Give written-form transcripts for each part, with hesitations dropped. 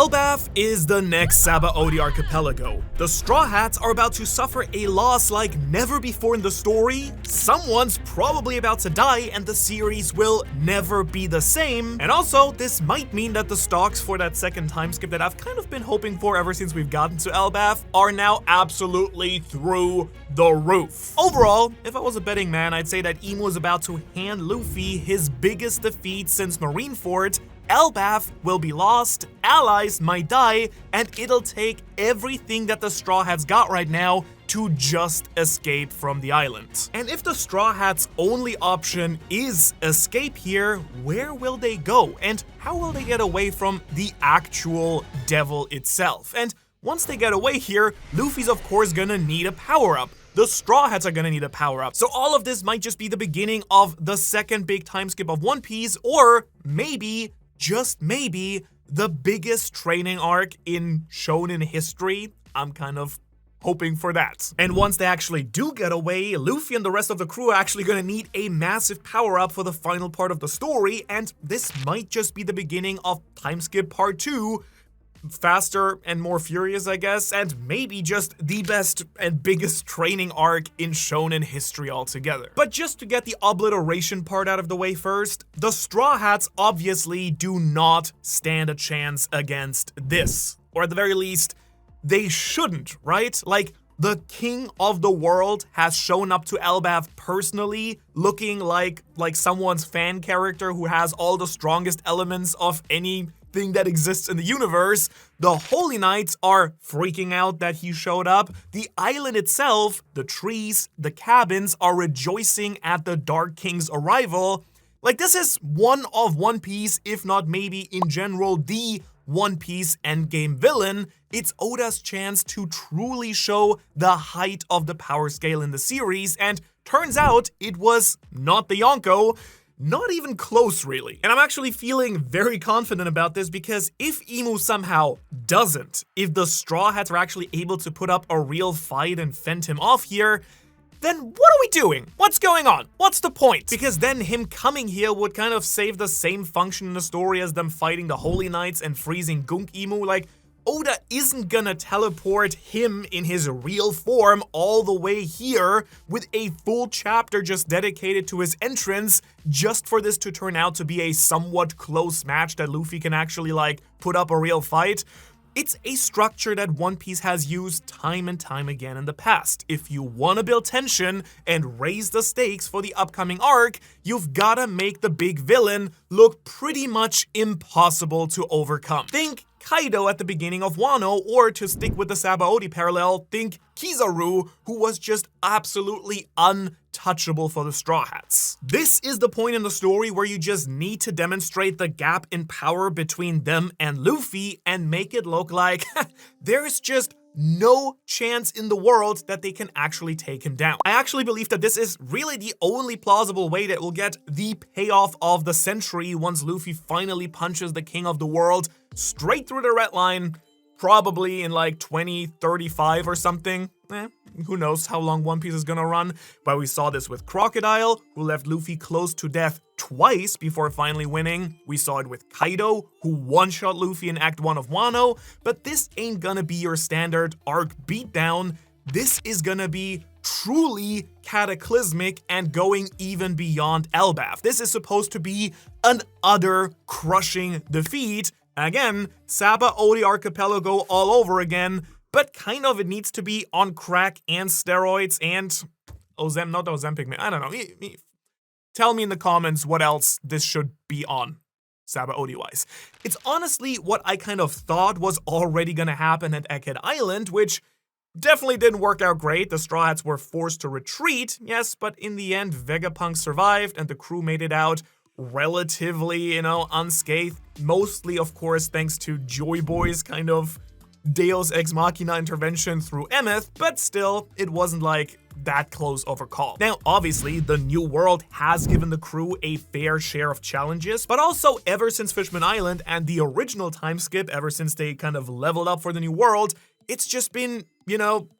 Elbaf is the next Sabaody archipelago. The Straw Hats are about to suffer a loss like never before in the story. Someone's probably about to die and the series will never be the same. And also, this might mean that the stocks for that second time skip that I've kind of been hoping for ever since we've gotten to Elbaf are now absolutely through the roof. Overall, if I was a betting man, I'd say that Emu is about to hand Luffy his biggest defeat since Marineford. Elbaf will be lost, allies might die, and it'll take everything that the Straw Hats got right now to just escape from the island. And if the Straw Hats' only option is escape here, where will they go? And how will they get away from the actual devil itself? And once they get away here, Luffy's of course gonna need a power-up. The Straw Hats are gonna need a power-up. So all of this might just be the beginning of the second big time skip of One Piece, or maybe, just maybe, the biggest training arc in shonen history. I'm kind of hoping for that. And once they actually do get away, Luffy and the rest of the crew are actually gonna need a massive power-up for the final part of the story, and this might just be the beginning of Timeskip Part 2, faster and more furious, I guess, and maybe just the best and biggest training arc in shonen history altogether. But just to get the obliteration part out of the way first, the Straw Hats obviously do not stand a chance against this. Or at the very least, they shouldn't, right? Like, the king of the world has shown up to Elbaf personally, looking like someone's fan character who has all the strongest elements of anything that exists in the universe. The Holy Knights are freaking out that he showed up. The island itself, the trees, the cabins are rejoicing at the Dark King's arrival. Like, this is one of One Piece, if not maybe in general the One Piece endgame villain. It's Oda's chance to truly show the height of the power scale in the series, and turns out it was not the Yonko. Not even close, really. And I'm actually feeling very confident about this because if Emu somehow doesn't, if the Straw Hats are actually able to put up a real fight and fend him off here, then what are we doing? What's going on? What's the point? Because then him coming here would kind of save the same function in the story as them fighting the Holy Knights and freezing Gunk Emu. Like, Oda isn't gonna teleport him in his real form all the way here with a full chapter just dedicated to his entrance just for this to turn out to be a somewhat close match that Luffy can actually, like, put up a real fight. It's a structure that One Piece has used time and time again in the past. If you want to build tension and raise the stakes for the upcoming arc, you've gotta make the big villain look pretty much impossible to overcome. Think Kaido at the beginning of Wano, or to stick with the Sabaody parallel, think Kizaru, who was just absolutely untouchable for the Straw Hats. This is the point in the story where you just need to demonstrate the gap in power between them and Luffy and make it look like there's just no chance in the world that they can actually take him down. I actually believe that this is really the only plausible way that we'll get the payoff of the century once Luffy finally punches the king of the world straight through the red line, probably in like 2035 or something. Who knows how long One Piece is gonna run, but we saw this with Crocodile, who left Luffy close to death twice before finally winning. We saw it with Kaido, who one-shot Luffy in Act 1 of Wano, but this ain't gonna be your standard arc beatdown. This is gonna be truly cataclysmic and going even beyond Elbaf. This is supposed to be an utter crushing defeat. Again, Sabaody Archipelago all over again, but kind of it needs to be on crack and steroids and not Ozempic, man. I don't know. Tell me in the comments what else this should be on, Sabaody-wise. It's honestly what I kind of thought was already gonna happen at Egghead Island, which definitely didn't work out great. The Straw Hats were forced to retreat, yes, but in the end, Vegapunk survived and the crew made it out relatively, unscathed. Mostly, of course, thanks to Joy Boy's kind of Deus Ex Machina intervention through Emeth, but still, it wasn't like that close of a call. Now, obviously, the new world has given the crew a fair share of challenges, but also ever since Fishman Island and the original time skip, ever since they kind of leveled up for the new world, it's just been,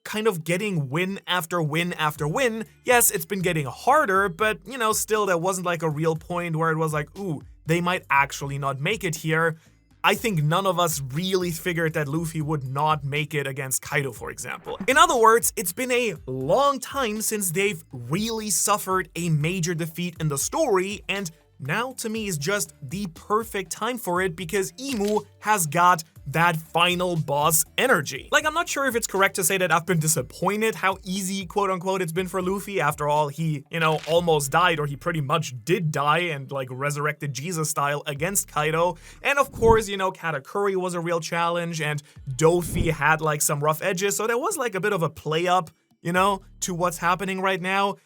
kind of getting win after win after win. Yes, it's been getting harder, but, still there wasn't like a real point where it was like, ooh, they might actually not make it here. I think none of us really figured that Luffy would not make it against Kaido, for example. In other words, it's been a long time since they've really suffered a major defeat in the story, and now to me is just the perfect time for it because Imu has got that final boss energy. Like, I'm not sure if it's correct to say that I've been disappointed how easy, quote unquote, it's been for Luffy. After all, he, almost died, or he pretty much did die and like resurrected Jesus style against Kaido. And of course, Katakuri was a real challenge and Dofi had like some rough edges. So there was like a bit of a play up, to what's happening right now.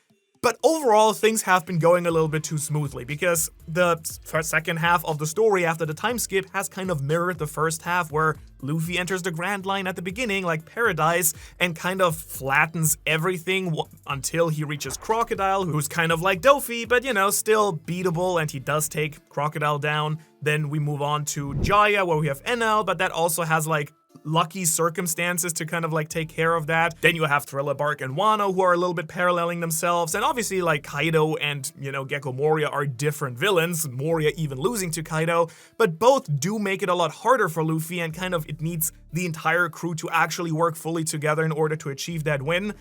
But overall, things have been going a little bit too smoothly because the second half of the story after the time skip has kind of mirrored the first half, where Luffy enters the Grand Line at the beginning like Paradise and kind of flattens everything until he reaches Crocodile, who's kind of like Dofi, but still beatable, and he does take Crocodile down. Then we move on to Jaya, where we have Enel, but that also has like lucky circumstances to kind of like take care of that. Then you have Thriller Bark and Wano, who are a little bit paralleling themselves, and obviously like Kaido and Gecko Moria are different villains, Moria even losing to Kaido, but both do make it a lot harder for Luffy, and kind of it needs the entire crew to actually work fully together in order to achieve that win.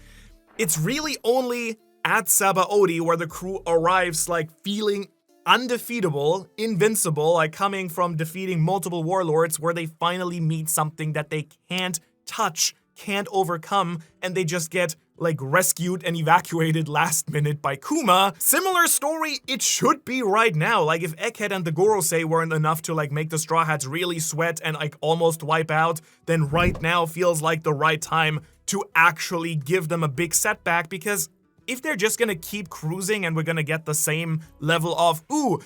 It's really only at Sabaody where the crew arrives like feeling undefeatable, invincible, like coming from defeating multiple warlords, where they finally meet something that they can't touch, can't overcome, and they just get like rescued and evacuated last minute by Kuma. Similar story it should be right now. Like if Egghead and the Gorosei weren't enough to like make the Straw Hats really sweat and like almost wipe out, then right now feels like the right time to actually give them a big setback, because if they're just gonna keep cruising and we're gonna get the same level of, ooh,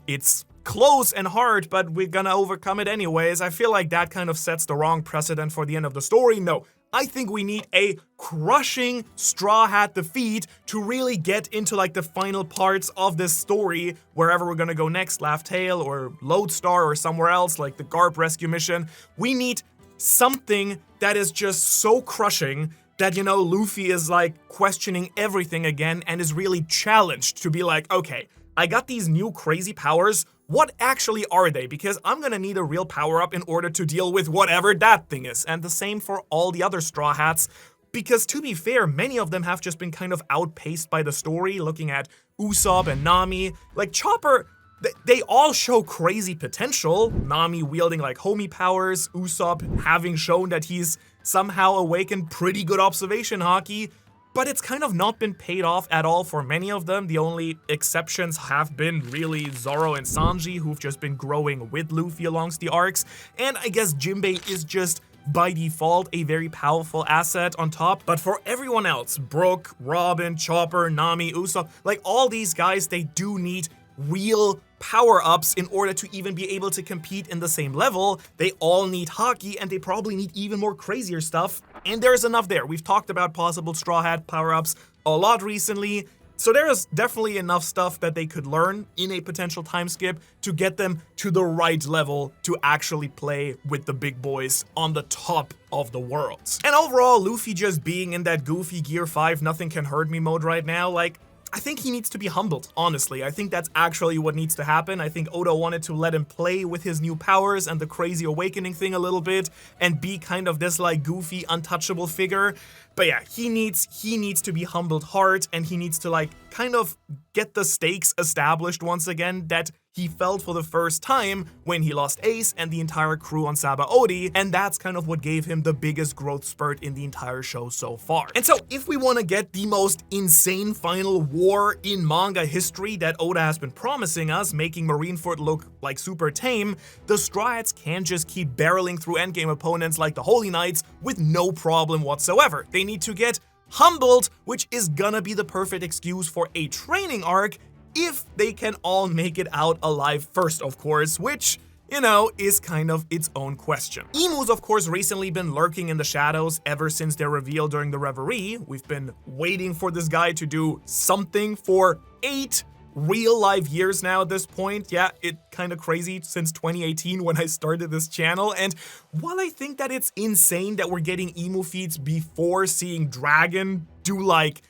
it's close and hard, but we're gonna overcome it anyways, I feel like that kind of sets the wrong precedent for the end of the story. No, I think we need a crushing Straw Hat defeat to really get into like the final parts of this story, wherever we're gonna go next, Laugh Tale or Lodestar or somewhere else, like the Garp rescue mission. We need something that is just so crushing that, Luffy is like questioning everything again and is really challenged to be like, okay, I got these new crazy powers. What actually are they? Because I'm gonna need a real power-up in order to deal with whatever that thing is. And the same for all the other Straw Hats, because to be fair, many of them have just been kind of outpaced by the story, looking at Usopp and Nami. Like Chopper, they all show crazy potential. Nami wielding like homie powers, Usopp having shown that he's somehow awakened pretty good observation haki, but it's kind of not been paid off at all for many of them. The only exceptions have been really Zoro and Sanji, who've just been growing with Luffy alongst the arcs, and I guess Jinbei is just by default a very powerful asset on top. But for everyone else, Brook, Robin, Chopper, Nami, Usopp, like all these guys, they do need real power-ups in order to even be able to compete in the same level. They all need haki, and they probably need even more crazier stuff, and there's enough there. We've talked about possible Straw Hat power-ups a lot recently, so there is definitely enough stuff that they could learn in a potential time skip to get them to the right level to actually play with the big boys on the top of the world. And overall, Luffy just being in that goofy Gear 5 nothing can hurt me mode right now, like, I think he needs to be humbled, honestly. I think that's actually what needs to happen. I think Oda wanted to let him play with his new powers and the crazy awakening thing a little bit and be kind of this like goofy, untouchable figure. But yeah, he needs to be humbled hard, and he needs to like kind of get the stakes established once again that he felt for the first time when he lost Ace and the entire crew on Sabaody, and that's kind of what gave him the biggest growth spurt in the entire show so far. And so if we want to get the most insane final war in manga history that Oda has been promising us, making Marineford look like super tame, the Straw Hats can't just keep barreling through endgame opponents like the Holy Knights with no problem whatsoever. They need to get humbled, which is gonna be the perfect excuse for a training arc if they can all make it out alive first, of course, which, is kind of its own question. Imu's, of course, recently been lurking in the shadows ever since their reveal during the Reverie. We've been waiting for this guy to do something for 8 real-life years now at this point. Yeah, it kind of crazy since 2018 when I started this channel, and while I think that it's insane that we're getting Imu feats before seeing Dragon do, like,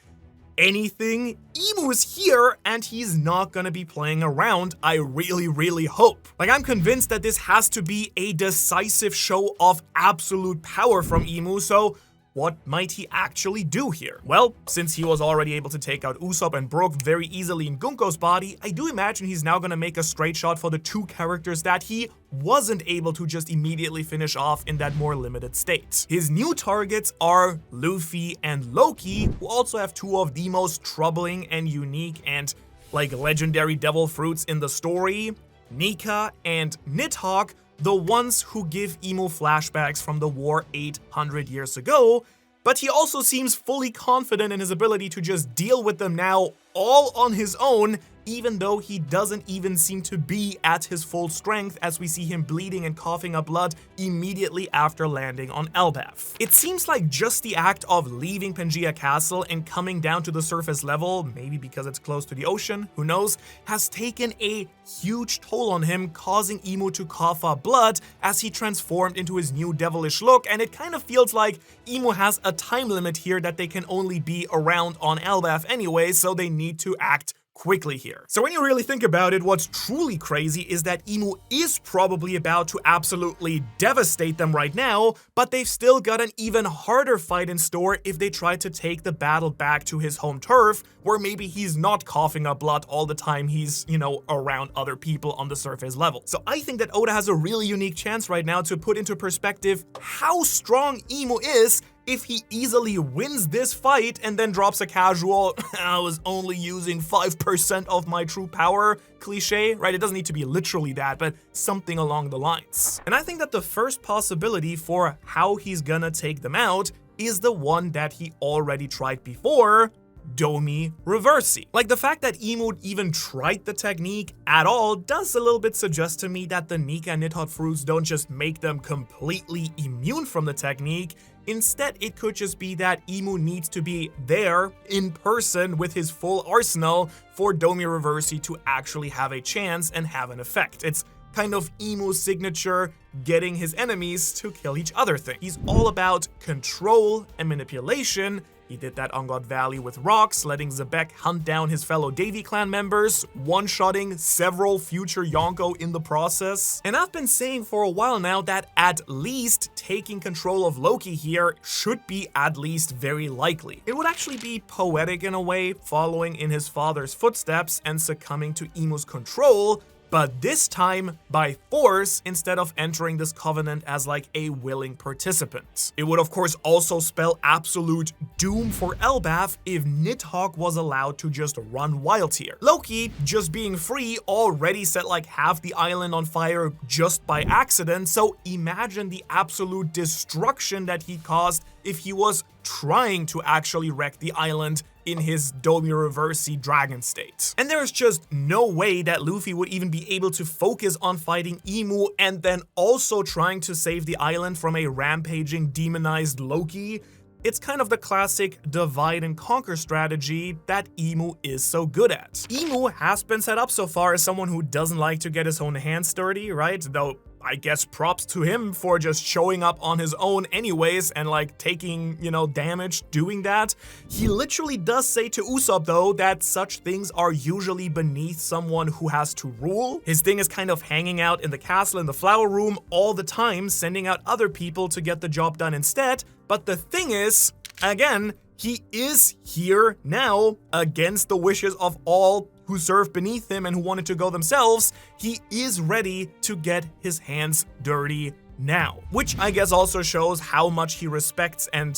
anything, Emu is here and he's not gonna be playing around, I really hope. Like, I'm convinced that this has to be a decisive show of absolute power from Emu, so what might he actually do here? Well, since he was already able to take out Usopp and Brook very easily in Gunko's body, I do imagine he's now gonna make a straight shot for the two characters that he wasn't able to just immediately finish off in that more limited state. His new targets are Luffy and Loki, who also have two of the most troubling and unique and like legendary devil fruits in the story, Nika and Nidhogg, the ones who give Emu flashbacks from the war 800 years ago, but he also seems fully confident in his ability to just deal with them now all on his own, even though he doesn't even seem to be at his full strength as we see him bleeding and coughing up blood immediately after landing on Elbaf. It seems like just the act of leaving Pangaea Castle and coming down to the surface level, maybe because it's close to the ocean, who knows, has taken a huge toll on him, causing Emu to cough up blood as he transformed into his new devilish look, and it kind of feels like Emu has a time limit here that they can only be around on Elbaf anyway, so they need to act quickly here. So when you really think about it, what's truly crazy is that Emu is probably about to absolutely devastate them right now, but they've still got an even harder fight in store if they try to take the battle back to his home turf, where maybe he's not coughing up blood all the time he's, around other people on the surface level. So I think that Oda has a really unique chance right now to put into perspective how strong Emu is if he easily wins this fight and then drops a casual, I was only using 5% of my true power cliche, right? It doesn't need to be literally that, but something along the lines. And I think that the first possibility for how he's gonna take them out is the one that he already tried before, Domi Reversi. Like, the fact that Emu even tried the technique at all does a little bit suggest to me that the Nika and Nidhogg fruits don't just make them completely immune from the technique. Instead, it could just be that Emu needs to be there in person with his full arsenal for Domi Reversi to actually have a chance and have an effect. It's kind of Emu's signature getting his enemies to kill each other thing. He's all about control and manipulation. He did that on God Valley with rocks, letting Zebek hunt down his fellow Davy Clan members, one-shotting several future Yonko in the process. And I've been saying for a while now that at least taking control of Loki here should be at least very likely. It would actually be poetic in a way, following in his father's footsteps and succumbing to Emu's control, but this time by force instead of entering this covenant as like a willing participant. It would of course also spell absolute doom for Elbaf if Nidhogg was allowed to just run wild here. Loki, just being free, already set like half the island on fire just by accident, so imagine the absolute destruction that he caused if he was trying to actually wreck the island in his Domi Reversi dragon state. And there's just no way that Luffy would even be able to focus on fighting Emu and then also trying to save the island from a rampaging demonized Loki. It's kind of the classic divide and conquer strategy that Emu is so good at. Emu has been set up so far as someone who doesn't like to get his own hands dirty, right? Though I guess props to him for just showing up on his own anyways and like taking, damage doing that. He literally does say to Usopp though that such things are usually beneath someone who has to rule. His thing is kind of hanging out in the castle in the flower room all the time, sending out other people to get the job done instead. But the thing is, again, he is here now against the wishes of all who served beneath him and who wanted to go themselves. He is ready to get his hands dirty now, which I guess also shows how much he respects and,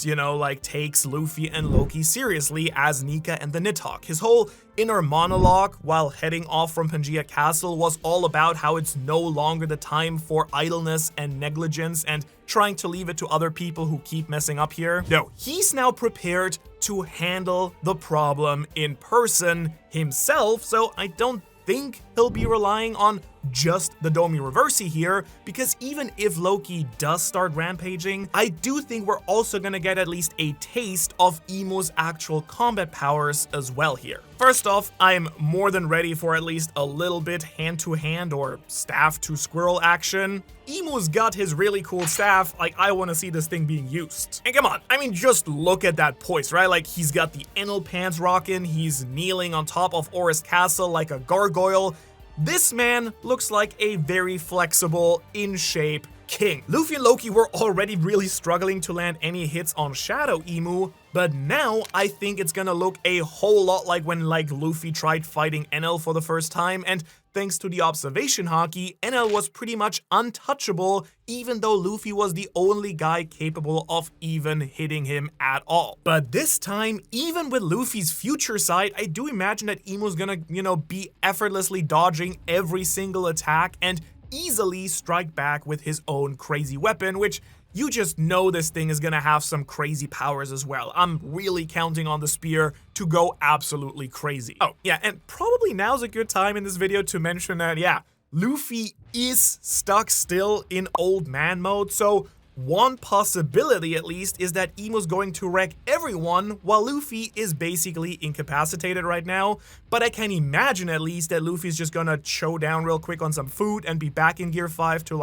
takes Luffy and Loki seriously as Nika and the Nidhogg. His whole inner monologue while heading off from Pangaea Castle was all about how it's no longer the time for idleness and negligence and trying to leave it to other people who keep messing up here. No, he's now prepared to handle the problem in person himself, so I don't think he'll be relying on just the Domi Reversi here, because even if Loki does start rampaging, I do think we're also gonna get at least a taste of Imu's actual combat powers as well here. First off, I'm more than ready for at least a little bit hand-to-hand or staff-to-squirrel action. Imu's got his really cool staff, like I want to see this thing being used. And come on, I mean just look at that poise, right? Like he's got the Enel pants rocking, he's kneeling on top of Ohara's castle like a gargoyle. This man looks like a very flexible, in-shape king. Luffy and Loki were already really struggling to land any hits on Shadow Imu, but now I think it's gonna look a whole lot like when Luffy tried fighting Enel for the first time, and thanks to the observation haki, Enel was pretty much untouchable, even though Luffy was the only guy capable of even hitting him at all. But this time, even with Luffy's future sight, I do imagine that Imu's gonna, be effortlessly dodging every single attack and easily strike back with his own crazy weapon, which you just know this thing is gonna have some crazy powers as well. I'm really counting on the spear to go absolutely crazy. Oh, yeah, and probably now's a good time in this video to mention that, yeah, Luffy is stuck still in old man mode, so one possibility at least is that Imu's going to wreck everyone while Luffy is basically incapacitated right now, but I can imagine at least that Luffy's just gonna chow down real quick on some food and be back in Gear 5 to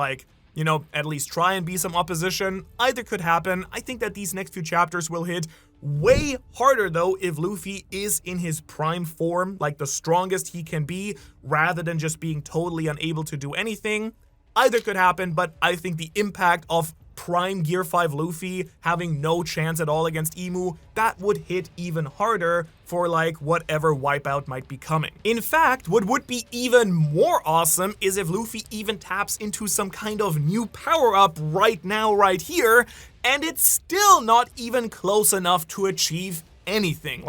at least try and be some opposition. Either could happen. I think that these next few chapters will hit way harder though if Luffy is in his prime form, like the strongest he can be, rather than just being totally unable to do anything. Either could happen, but I think the impact of prime Gear 5 Luffy having no chance at all against Imu, that would hit even harder for whatever wipeout might be coming. In fact, what would be even more awesome is if Luffy even taps into some kind of new power-up right now, right here, and it's still not even close enough to achieve anything.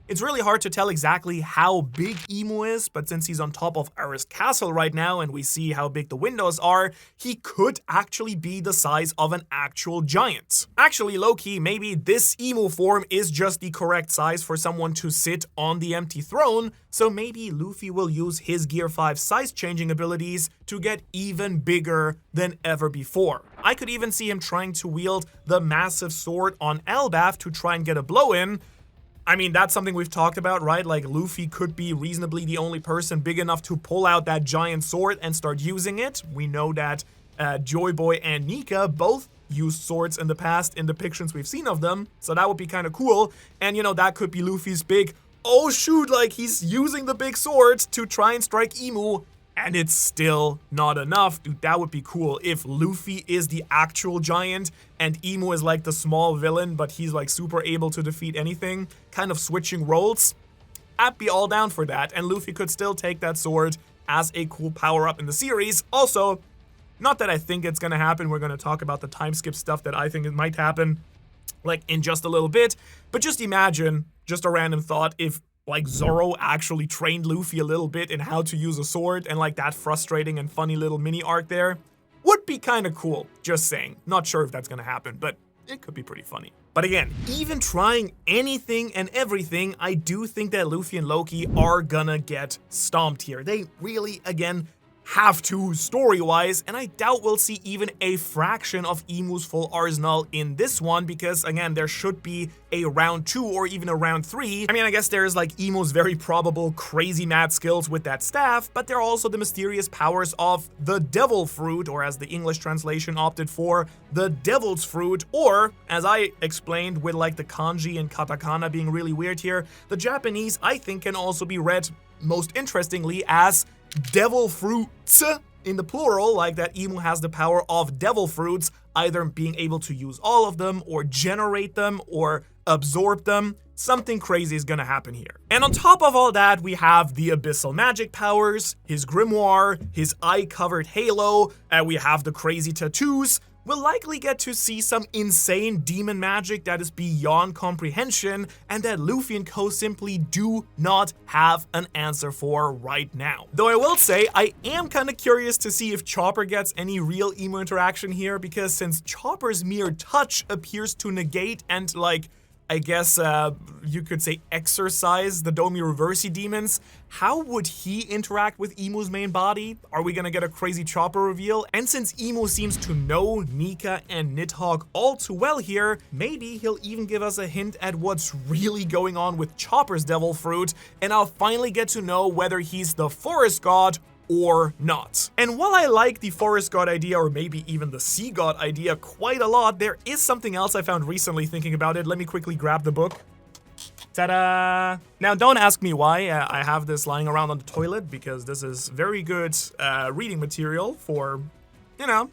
It's really hard to tell exactly how big Imu is, but since he's on top of Ohara's castle right now and we see how big the windows are, he could actually be the size of an actual giant. Actually, low-key, maybe this Imu form is just the correct size for someone to sit on the empty throne, so maybe Luffy will use his Gear 5 size-changing abilities to get even bigger than ever before. I could even see him trying to wield the massive sword on Elbaf to try and get a blow in. I mean, that's something we've talked about, right? Luffy could be reasonably the only person big enough to pull out that giant sword and start using it. We know that Joy Boy and Nika both used swords in the past in depictions we've seen of them, so that would be kind of cool. And, that could be Luffy's big, oh shoot, he's using the big sword to try and strike Imu, and it's still not enough. Dude, that would be cool if Luffy is the actual giant and Imu is the small villain, but he's super able to defeat anything, kind of switching roles. I'd be all down for that, and Luffy could still take that sword as a cool power-up in the series. Also, not that I think it's gonna happen, we're gonna talk about the time skip stuff that I think it might happen, in just a little bit, but just imagine, just a random thought, if Zoro actually trained Luffy a little bit in how to use a sword, and that frustrating and funny little mini arc there would be kind of cool, just saying. Not sure if that's gonna happen, but it could be pretty funny. But again, even trying anything and everything, I do think that Luffy and Loki are gonna get stomped here. They really, again, have to story-wise, and I doubt we'll see even a fraction of Imu's full arsenal in this one, because again, there should be a round 2 or even a round 3. I mean, I guess there's Imu's very probable crazy mad skills with that staff, but there are also the mysterious powers of the Devil Fruit, or as the English translation opted for, the Devil's Fruit, or as I explained with the kanji and katakana being really weird here, the Japanese I think can also be read most interestingly as devil fruits in the plural, that Imu has the power of devil fruits, either being able to use all of them or generate them or absorb them. Something crazy is gonna happen here. And on top of all that, we have the abyssal magic powers, his grimoire, his eye-covered halo, and we have the crazy tattoos. We'll likely get to see some insane demon magic that is beyond comprehension and that Luffy and co simply do not have an answer for right now. Though I will say, I am kind of curious to see if Chopper gets any real Imu interaction here, because since Chopper's mere touch appears to negate and I guess you could say, exorcise the Domi Reversi demons, how would he interact with Imu's main body? Are we gonna get a crazy Chopper reveal? And since Imu seems to know Nika and Nidhogg all too well here, maybe he'll even give us a hint at what's really going on with Chopper's devil fruit, and I'll finally get to know whether he's the forest god or not. And while I like the forest god idea, or maybe even the sea god idea quite a lot, there is something else I found recently thinking about it. Let me quickly grab the book. Ta-da! Now, don't ask me why I have this lying around on the toilet, because this is very good reading material for, you know,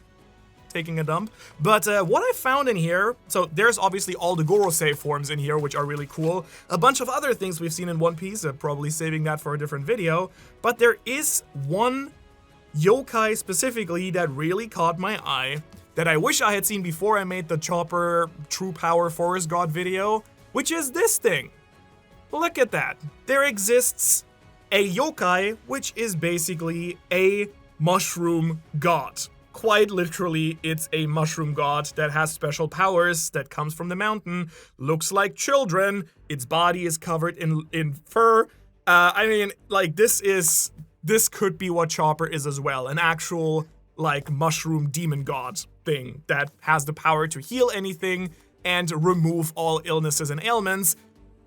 taking a dump. But what I found in here, so there's obviously all the Gorosei forms in here, which are really cool. A bunch of other things we've seen in One Piece, probably saving that for a different video. But there is one yokai specifically that really caught my eye, that I wish I had seen before I made the Chopper True Power Forest God video, which is this thing. Look at that. There exists a yokai, which is basically a mushroom god. Quite literally, it's a mushroom god that has special powers, that comes from the mountain, looks like children, its body is covered in fur. I mean, like, this could be what Chopper is as well, an actual, like, mushroom demon god thing that has the power to heal anything and remove all illnesses and ailments.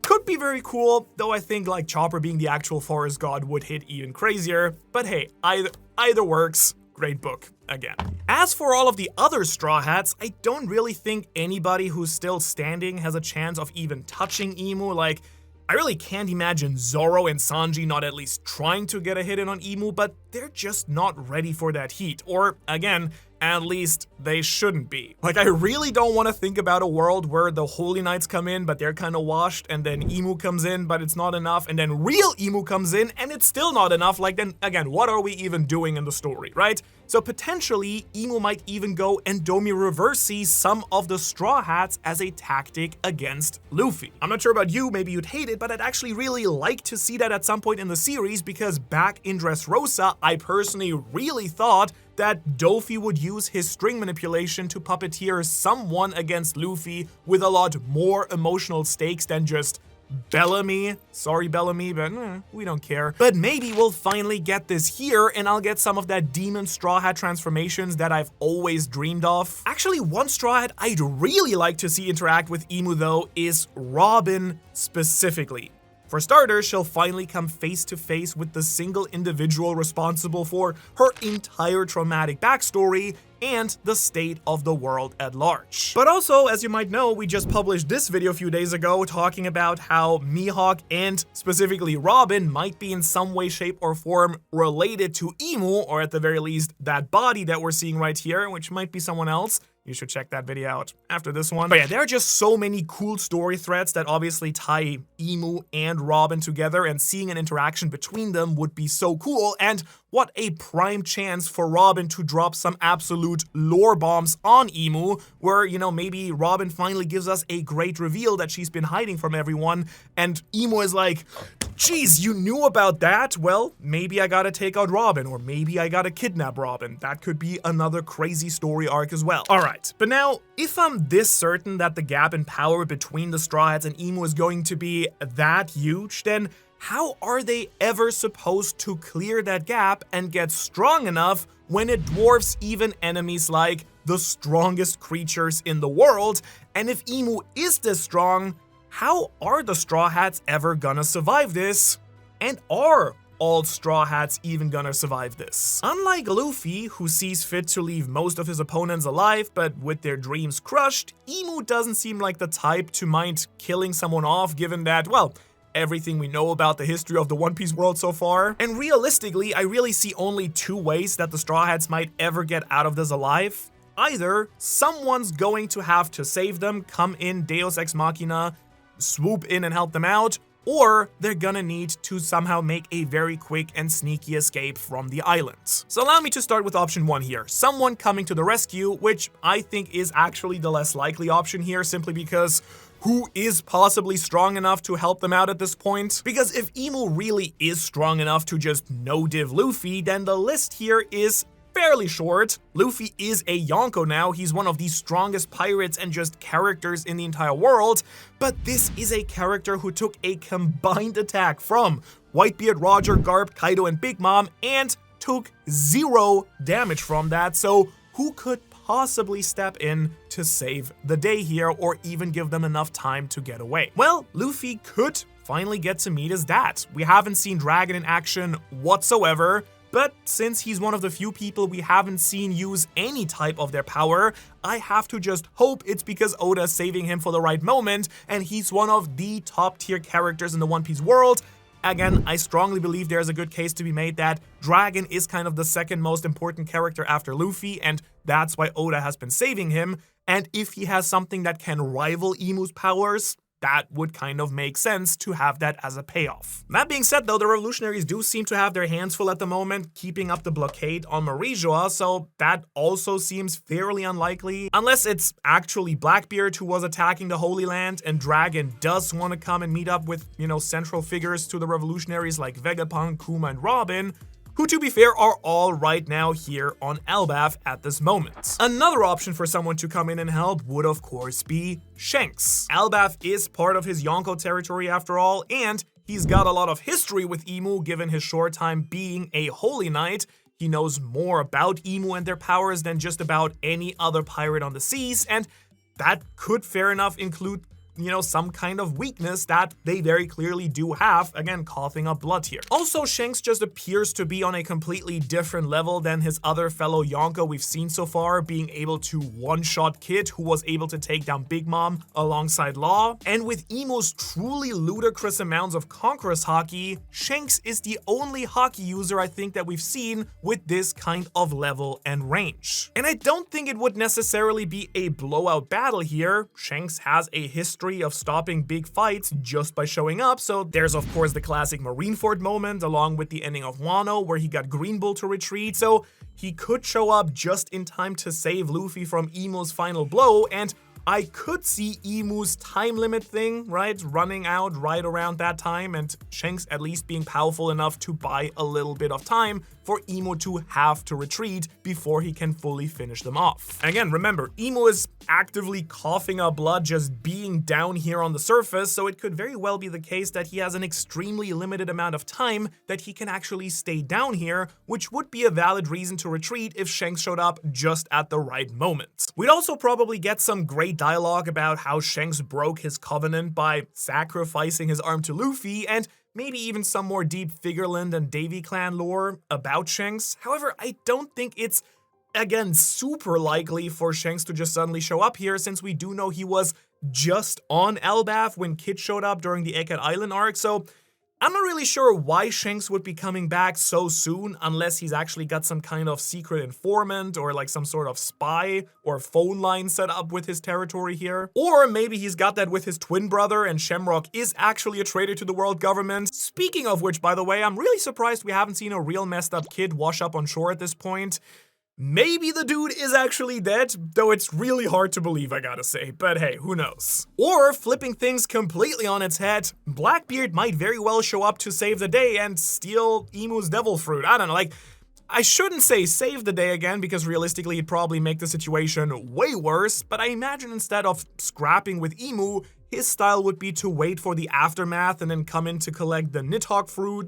Could be very cool, though I think like Chopper being the actual forest god would hit even crazier. But hey, either works. Great book, again. As for all of the other Straw Hats, I don't really think anybody who's still standing has a chance of even touching Imu. Like, I really can't imagine Zoro and Sanji not at least trying to get a hit in on Imu, but they're just not ready for that heat. Or, again, at least they shouldn't be. Like, I really don't want to think about a world where the Holy Knights come in, but they're kind of washed, and then Imu comes in, but it's not enough, and then real Imu comes in, and it's still not enough. Like, then, again, what are we even doing in the story, right? So potentially, Imu might even go and Domi Reversi some of the Straw Hats as a tactic against Luffy. I'm not sure about you, maybe you'd hate it, but I'd actually really like to see that at some point in the series, because back in Dressrosa, I personally really thought that Dofi would use his string manipulation to puppeteer someone against Luffy with a lot more emotional stakes than just Bellamy. Sorry, Bellamy, but we don't care. But maybe we'll finally get this here, and I'll get some of that demon Straw Hat transformations that I've always dreamed of. Actually, one Straw Hat I'd really like to see interact with Imu, though, is Robin specifically. For starters, she'll finally come face to face with the single individual responsible for her entire traumatic backstory and the state of the world at large. But also, as you might know, we just published this video a few days ago talking about how Mihawk and specifically Robin might be in some way, shape, or form related to Imu, or at the very least, that body that we're seeing right here, which might be someone else. You should check that video out after this one. But yeah, there are just so many cool story threads that obviously tie Imu and Robin together, and seeing an interaction between them would be so cool. And what a prime chance for Robin to drop some absolute lore bombs on Imu, where, you know, maybe Robin finally gives us a great reveal that she's been hiding from everyone, and Imu is like, geez, you knew about that? Well, maybe I gotta take out Robin, or maybe I gotta kidnap Robin. That could be another crazy story arc as well. Alright, but now, if I'm this certain that the gap in power between the Straw Hats and Imu is going to be that huge, then how are they ever supposed to clear that gap and get strong enough when it dwarfs even enemies like the strongest creatures in the world? And if Imu is this strong, how are the Straw Hats ever gonna survive this? And are all Straw Hats even gonna survive this? Unlike Luffy, who sees fit to leave most of his opponents alive but with their dreams crushed, Imu doesn't seem like the type to mind killing someone off, given that, well, everything we know about the history of the One Piece world so far. And realistically, I really see only two ways that the Straw Hats might ever get out of this alive. Either someone's going to have to save them, come in Deus Ex Machina, swoop in and help them out, or they're gonna need to somehow make a very quick and sneaky escape from the island. So allow me to start with option one here, someone coming to the rescue, which I think is actually the less likely option here, simply because who is possibly strong enough to help them out at this point? Because if Imu really is strong enough to just no-div Luffy, then the list here is fairly short. Luffy is a Yonko now, he's one of the strongest pirates and just characters in the entire world, but this is a character who took a combined attack from Whitebeard, Roger, Garp, Kaido, and Big Mom, and took 0 damage from that, so who could possibly step in to save the day here or even give them enough time to get away? Well, Luffy could finally get to meet his dad. We haven't seen Dragon in action whatsoever, but since he's one of the few people we haven't seen use any type of their power, I have to just hope it's because Oda's saving him for the right moment, and he's one of the top tier characters in the One Piece world. Again, I strongly believe there's a good case to be made that Dragon is kind of the second most important character after Luffy, and that's why Oda has been saving him, and if he has something that can rival Imu's powers, that would kind of make sense to have that as a payoff. That being said though, the revolutionaries do seem to have their hands full at the moment, keeping up the blockade on Marijoa, so that also seems fairly unlikely, unless it's actually Blackbeard who was attacking the Holy Land and Dragon does want to come and meet up with, central figures to the revolutionaries like Vegapunk, Kuma, and Robin, who to be fair are all right now here on Elbaf at this moment. Another option for someone to come in and help would of course be Shanks. Elbaf is part of his Yonko territory after all, and he's got a lot of history with Imu given his short time being a Holy Knight. He knows more about Imu and their powers than just about any other pirate on the seas, and that could fair enough include some kind of weakness that they very clearly do have, again, coughing up blood here. Also, Shanks just appears to be on a completely different level than his other fellow Yonko we've seen so far, being able to one-shot Kid, who was able to take down Big Mom alongside Law. And with Imu's truly ludicrous amounts of Conqueror's Haki, Shanks is the only Haki user I think that we've seen with this kind of level and range. And I don't think it would necessarily be a blowout battle here. Shanks has a history of stopping big fights just by showing up, so there's of course the classic Marineford moment along with the ending of Wano where he got Green Bull to retreat, so he could show up just in time to save Luffy from Imu's final blow, and I could see Imu's time limit thing, right, running out right around that time, and Shanks at least being powerful enough to buy a little bit of time for Imu to have to retreat before he can fully finish them off. Again, remember, Imu is actively coughing up blood just being down here on the surface, so it could very well be the case that he has an extremely limited amount of time that he can actually stay down here, which would be a valid reason to retreat if Shanks showed up just at the right moment. We'd also probably get some great dialogue about how Shanks broke his covenant by sacrificing his arm to Luffy, and maybe even some more deep Figureland and Davy Clan lore about Shanks. However, I don't think it's, again, super likely for Shanks to just suddenly show up here, since we do know he was just on Elbaf when Kid showed up during the Egghead Island arc, so I'm not really sure why Shanks would be coming back so soon unless he's actually got some kind of secret informant or like some sort of spy or phone line set up with his territory here. Or maybe he's got that with his twin brother and Shamrock is actually a traitor to the world government. Speaking of which, by the way, I'm really surprised we haven't seen a real messed up Kid wash up on shore at this point. Maybe the dude is actually dead, though it's really hard to believe, I gotta say, but hey, who knows. Or, flipping things completely on its head, Blackbeard might very well show up to save the day and steal Imu's devil fruit. I don't know, I shouldn't say save the day again, because realistically it'd probably make the situation way worse, but I imagine instead of scrapping with Imu, his style would be to wait for the aftermath and then come in to collect the Nidhogg fruit,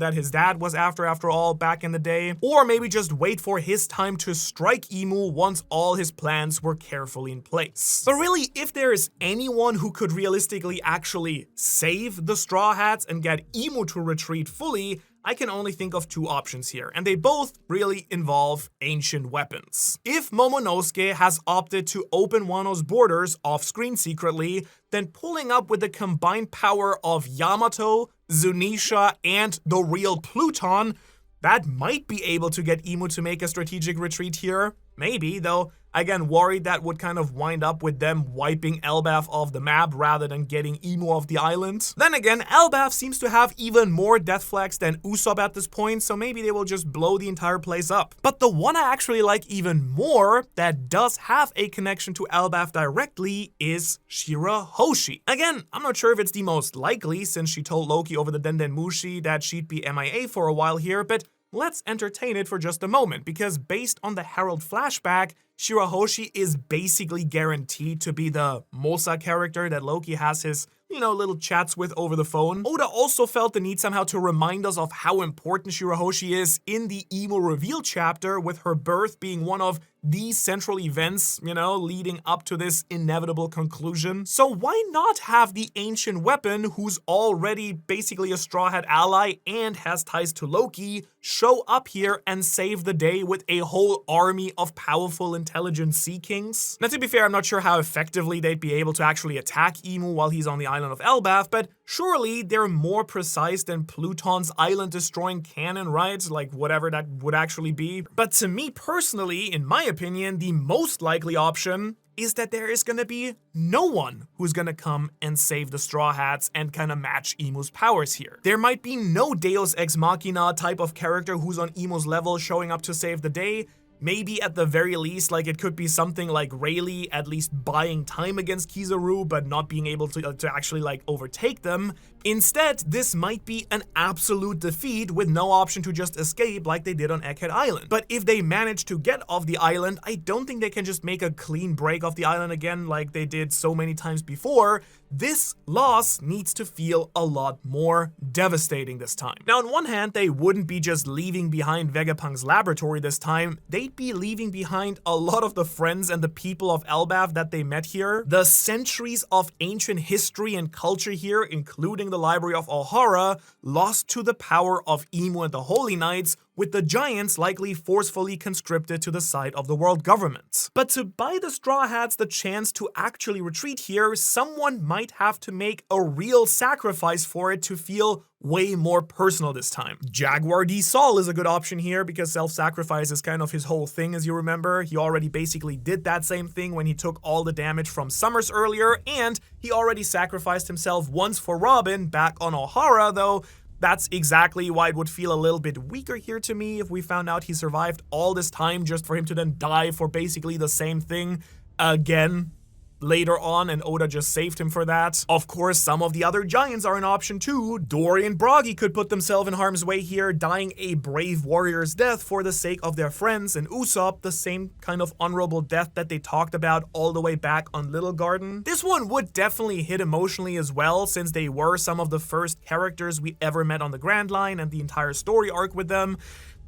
that his dad was after all back in the day. Or maybe just wait for his time to strike Imu once all his plans were carefully in place. But really, if there is anyone who could realistically actually save the Straw Hats and get Imu to retreat fully, I can only think of two options here, and they both really involve ancient weapons. If Momonosuke has opted to open Wano's borders off-screen secretly, then pulling up with the combined power of Yamato, Zunisha, and the real Pluton, that might be able to get Imu to make a strategic retreat here. Maybe, though, again, worried that would kind of wind up with them wiping Elbaf off the map rather than getting Imu off the island. Then again, Elbaf seems to have even more death flags than Usopp at this point, so maybe they will just blow the entire place up. But the one I actually like even more, that does have a connection to Elbaf directly, is Shirahoshi. Again, I'm not sure if it's the most likely, since she told Loki over the Denden Mushi that she'd be MIA for a while here, but let's entertain it for just a moment, because based on the Herald flashback, Shirahoshi is basically guaranteed to be the Mosa character that Loki has his, little chats with over the phone. Oda also felt the need somehow to remind us of how important Shirahoshi is in the Emo reveal chapter, with her birth being one of these central events, leading up to this inevitable conclusion. So why not have the ancient weapon, who's already basically a Straw Hat ally and has ties to Loki, show up here and save the day with a whole army of powerful intelligent Sea Kings? Now, to be fair, I'm not sure how effectively they'd be able to actually attack Emu while he's on the island of Elbaf, but surely they're more precise than Pluton's island-destroying cannon, right? Like, whatever that would actually be. But to me personally, in my opinion, the most likely option is that there is gonna be no one who's gonna come and save the Straw Hats and kind of match Emu's powers here. There might be no Deus Ex Machina type of character who's on Emu's level showing up to save the day. Maybe at the very least, like, it could be something like Rayleigh at least buying time against Kizaru, but not being able to actually, like, overtake them. Instead, this might be an absolute defeat with no option to just escape like they did on Egghead Island. But if they manage to get off the island, I don't think they can just make a clean break of the island again like they did so many times before. This loss needs to feel a lot more devastating this time. Now, on one hand, they wouldn't be just leaving behind Vegapunk's laboratory this time. They'd be leaving behind a lot of the friends and the people of Elbaf that they met here. The centuries of ancient history and culture here, including the library of Ohara, lost to the power of Emu and the Holy Knights, with the Giants likely forcefully conscripted to the side of the world government. But to buy the Straw Hats the chance to actually retreat here, someone might have to make a real sacrifice for it to feel way more personal this time. Jaguar D. Sol is a good option here because self-sacrifice is kind of his whole thing, as you remember. He already basically did that same thing when he took all the damage from Summers earlier, and he already sacrificed himself once for Robin back on Ohara, though that's exactly why it would feel a little bit weaker here to me if we found out he survived all this time just for him to then die for basically the same thing again later on, and Oda just saved him for that. Of course, some of the other Giants are an option too. Dory and Bragi could put themselves in harm's way here, dying a brave warrior's death for the sake of their friends, and Usopp, the same kind of honorable death that they talked about all the way back on Little Garden. This one would definitely hit emotionally as well, since they were some of the first characters we ever met on the Grand Line and the entire story arc with them.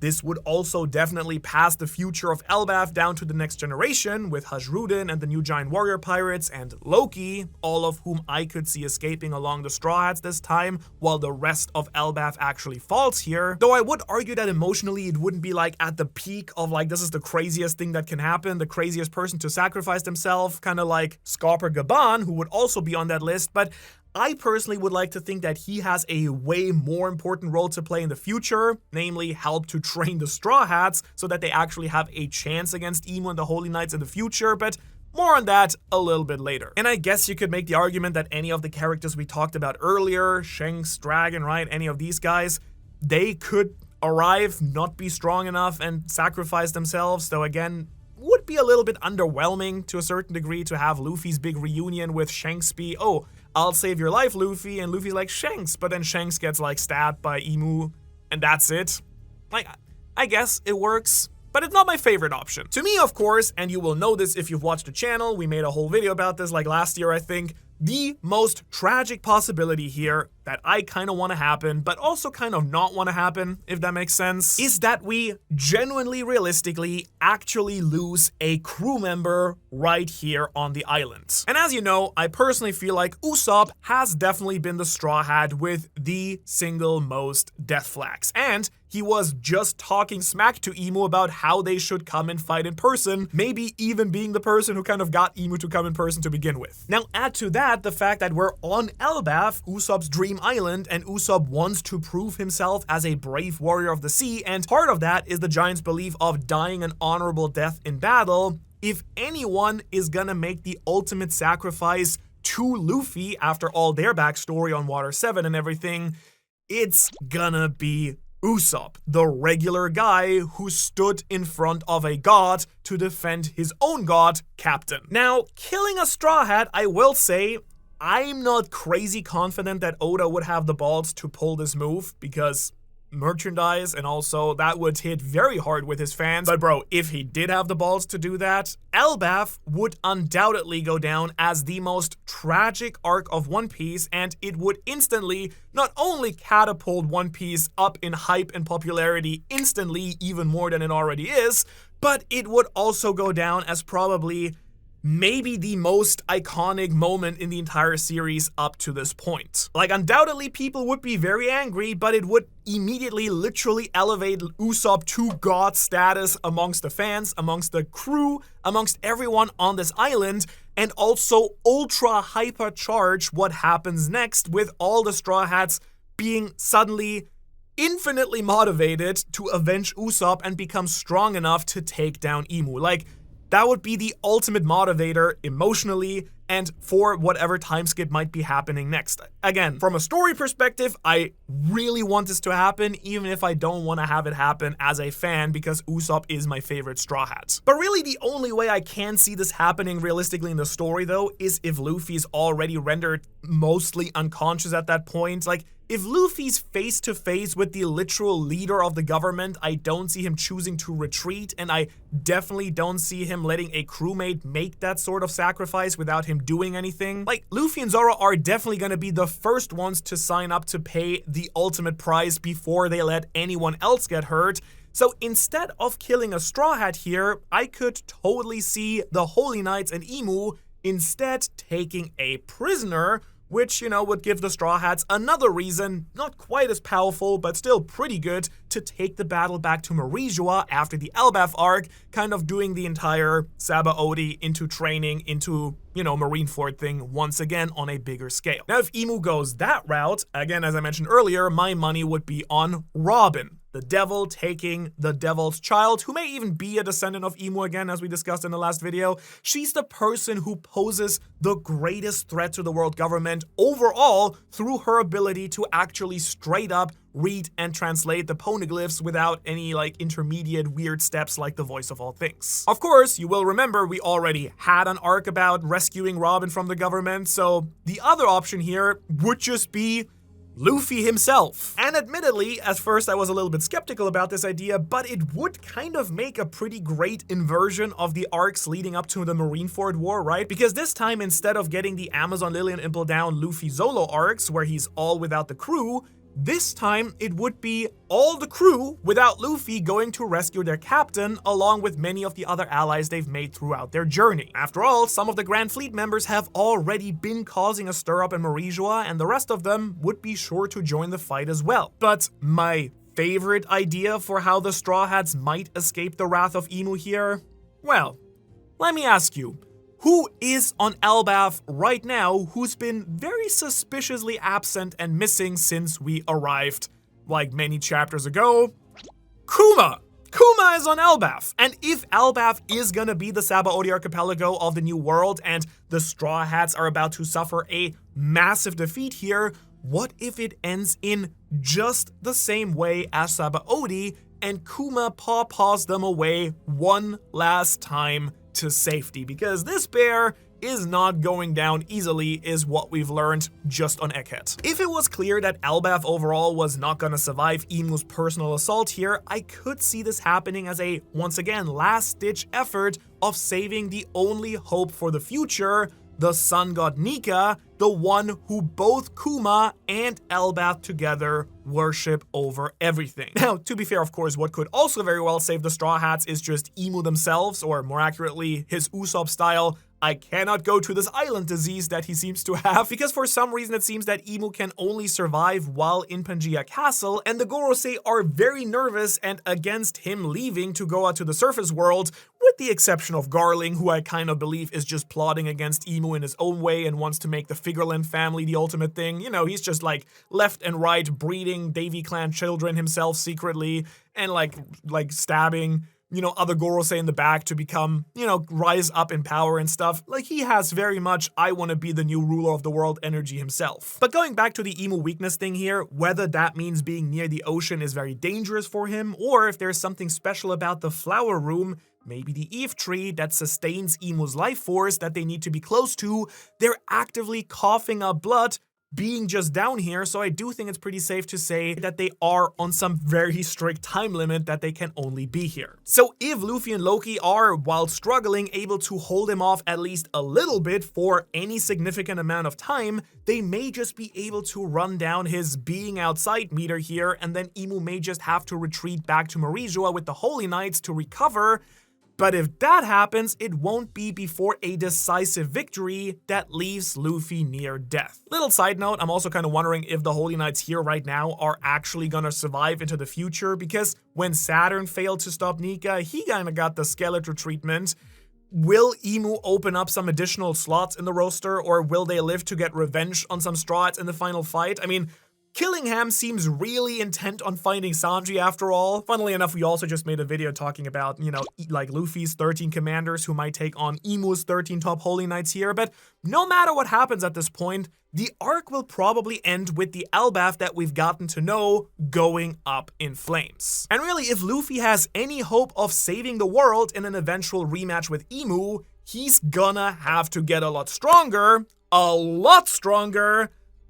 This would also definitely pass the future of Elbaf down to the next generation, with Hajrudin and the new giant warrior pirates and Loki, all of whom I could see escaping along the Straw Hats this time, while the rest of Elbaf actually falls here. Though I would argue that emotionally it wouldn't be like at the peak of like, this is the craziest thing that can happen, the craziest person to sacrifice themselves, kind of like Scarper Gaban, who would also be on that list, but I personally would like to think that he has a way more important role to play in the future, namely help to train the Straw Hats so that they actually have a chance against Emu and the Holy Knights in the future, but more on that a little bit later. And I guess you could make the argument that any of the characters we talked about earlier, Shanks, Dragon, right, any of these guys, they could arrive, not be strong enough, and sacrifice themselves, though again, would be a little bit underwhelming to a certain degree to have Luffy's big reunion with Shanks be, oh, I'll save your life, Luffy, and Luffy's like, Shanks, but then Shanks gets like stabbed by Emu, and that's it. Like, I guess it works, but it's not my favorite option. To me, of course, and you will know this if you've watched the channel, we made a whole video about this like last year, I think, the most tragic possibility here that I kind of want to happen, but also kind of not want to happen, if that makes sense, is that we genuinely, realistically, actually lose a crew member right here on the island. And as you know, I personally feel like Usopp has definitely been the Straw Hat with the single most death flags, and he was just talking smack to Emu about how they should come and fight in person, maybe even being the person who kind of got Emu to come in person to begin with. Now add to that the fact that we're on Elbaf, Usopp's dream island, and Usopp wants to prove himself as a brave warrior of the sea, and part of that is the Giants' belief of dying an honorable death in battle. If anyone is gonna make the ultimate sacrifice to Luffy after all their backstory on Water 7 and everything, it's gonna be Usopp, the regular guy who stood in front of a god to defend his own god, Captain. Now, killing a Straw Hat, I will say, I'm not crazy confident that Oda would have the balls to pull this move, because merchandise, and also that would hit very hard with his fans. But bro, if he did have the balls to do that, Elbaf would undoubtedly go down as the most tragic arc of One Piece, and it would instantly not only catapult One Piece up in hype and popularity instantly, even more than it already is, but it would also go down as probably maybe the most iconic moment in the entire series up to this point. Like, undoubtedly people would be very angry, but it would immediately literally elevate Usopp to god status amongst the fans, amongst the crew, amongst everyone on this island, and also ultra hypercharge what happens next with all the Straw Hats being suddenly infinitely motivated to avenge Usopp and become strong enough to take down Imu. Like, that would be the ultimate motivator emotionally and for whatever time skip might be happening next. Again, from a story perspective, I really want this to happen, even if I don't want to have it happen as a fan, because Usopp is my favorite Straw Hat. But really the only way I can see this happening realistically in the story though is if Luffy's already rendered mostly unconscious at that point. Like, if Luffy's face to face with the literal leader of the government, I don't see him choosing to retreat, and I definitely don't see him letting a crewmate make that sort of sacrifice without him doing anything. Like, Luffy and Zoro are definitely gonna be the first ones to sign up to pay the ultimate price before they let anyone else get hurt. So instead of killing a Straw Hat here, I could totally see the Holy Knights and Imu instead taking a prisoner, which, you know, would give the Straw Hats another reason, not quite as powerful, but still pretty good, to take the battle back to Marijua after the Elbaf arc, kind of doing the entire Sabaody into training, into, you know, Marineford thing once again on a bigger scale. Now, if Imu goes that route, again, as I mentioned earlier, my money would be on Robin, the devil taking the devil's child, who may even be a descendant of Imu again, as we discussed in the last video. She's the person who poses the greatest threat to the world government overall through her ability to actually straight up read and translate the poneglyphs without any like intermediate weird steps like the voice of all things. Of course, you will remember we already had an arc about rescuing Robin from the government, so the other option here would just be Luffy himself. And admittedly, at first I was a little bit skeptical about this idea, but it would kind of make a pretty great inversion of the arcs leading up to the Marineford War, right? Because this time, instead of getting the Amazon Lilian Impel Down Luffy Zolo arcs, where he's all without the crew, this time it would be all the crew without Luffy going to rescue their captain, along with many of the other allies they've made throughout their journey. After all, some of the Grand Fleet members have already been causing a stir up in Marijua, and the rest of them would be sure to join the fight as well. But my favorite idea for how the Straw Hats might escape the wrath of Imu here? Well, let me ask you, who is on Elbaf right now who's been very suspiciously absent and missing since we arrived, like many chapters ago? Kuma! Kuma is on Elbaf! And if Elbaf is gonna be the Sabaody archipelago of the New World and the Straw Hats are about to suffer a massive defeat here, what if it ends in just the same way as Sabaody and Kuma paws them away one last time to safety? Because this bear is not going down easily, is what we've learned just on Egghead. If it was clear that Elbaf overall was not gonna survive Imu's personal assault here, I could see this happening as a, once again, last-ditch effort of saving the only hope for the future, the sun god Nika, the one who both Kuma and Elbaf together worship over everything. Now, to be fair, of course, what could also very well save the Straw Hats is just Imu themselves, or more accurately, his Usopp style I cannot go to this island disease that he seems to have, because for some reason it seems that Imu can only survive while in Pangaea Castle, and the Gorosei are very nervous and against him leaving to go out to the surface world, with the exception of Garling, who I kind of believe is just plotting against Imu in his own way and wants to make the Figureland family the ultimate thing. You know, he's just like left and right breeding Davy Clan children himself secretly, and like stabbing, you know, other Gorosei in the back to become, you know, rise up in power and stuff. Like, he has very much I want to be the new ruler of the world energy himself. But going back to the Imu weakness thing here, whether that means being near the ocean is very dangerous for him, or if there's something special about the flower room, maybe the Eve tree that sustains Imu's life force that they need to be close to, they're actively coughing up blood being just down here, so I do think it's pretty safe to say that they are on some very strict time limit that they can only be here. So if Luffy and Loki are, while struggling, able to hold him off at least a little bit for any significant amount of time, they may just be able to run down his being outside meter here, and then Imu may just have to retreat back to Marizua with the Holy Knights to recover. But if that happens, it won't be before a decisive victory that leaves Luffy near death. Little side note, I'm also kind of wondering if the Holy Knights here right now are actually gonna survive into the future, because when Saturn failed to stop Nika, he kinda got the Skeletor treatment. Will Imu open up some additional slots in the roster, or will they live to get revenge on some Straw Hats in the final fight? I mean, Killingham seems really intent on finding Sanji after all. Funnily enough, we also just made a video talking about, like Luffy's 13 commanders who might take on Imu's 13 top Holy Knights here, but no matter what happens at this point, the arc will probably end with the Elbaf that we've gotten to know going up in flames. And really, if Luffy has any hope of saving the world in an eventual rematch with Imu, he's gonna have to get a lot stronger,